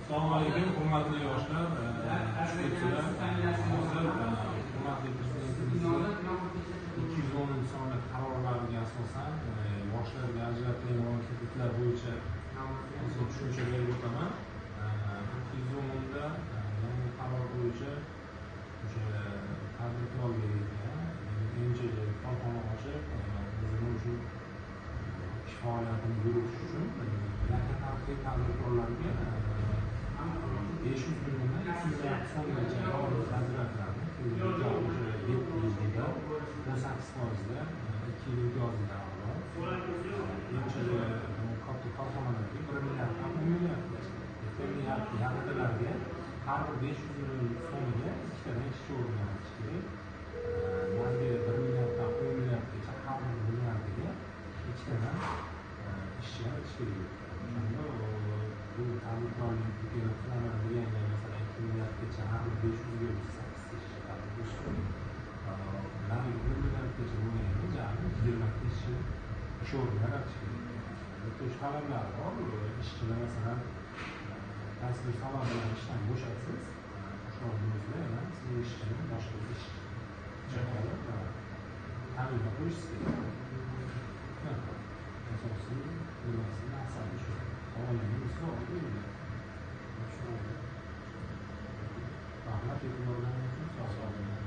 Assalomu alaykum, hurmatli yoshlar. Hozir hurmatli Prezidentimiz 210 sonli qarorlariga asosan yoshlarga ajratilgan kreditlar bo'yicha tushuncha berib o'taman. 210 da yangi qaror bo'yicha o'sha tadbirkorlarga MChJ korxona ochib o'zini shu faoliyatini yuritish uchun yangi tadbirkorlarga 500 milliondan 200 so'mgacha ajratiladi. 7%da 18%da 2 yil imtiyozida MChJ katta korxonalarga 1 milliarddan 10 milliardgacha yaxtalarga har bir 500 million so'miga ikkitadan ishchi o'rin yaratish kerak. Yangi 1 milliarddan 10 milliardgacha har bir milliardiga ikkitadan ishchilar ish kerak. Bu tadbirkorlik deganlar masalan 2 milliardgacha har bir 500 ga 8 ishchi qabul qilish kerak. Ular 1 milliardgacha bo'lganda jami 20 ishchi ish o'rni yaratish kerak. Shu talablar bor. Ishchilar masalan qaysi bir sabab bilan ishdan bo'shatsiz, o'sha o'zida yana siz ishchini boshqa bir ish chaqirib ta'minlab qo'yishingiz kerak. Asosiy nimasi maqsadi shu. Oilaning misoli rahmat e'tiborlaringiz uchun sog' salomat.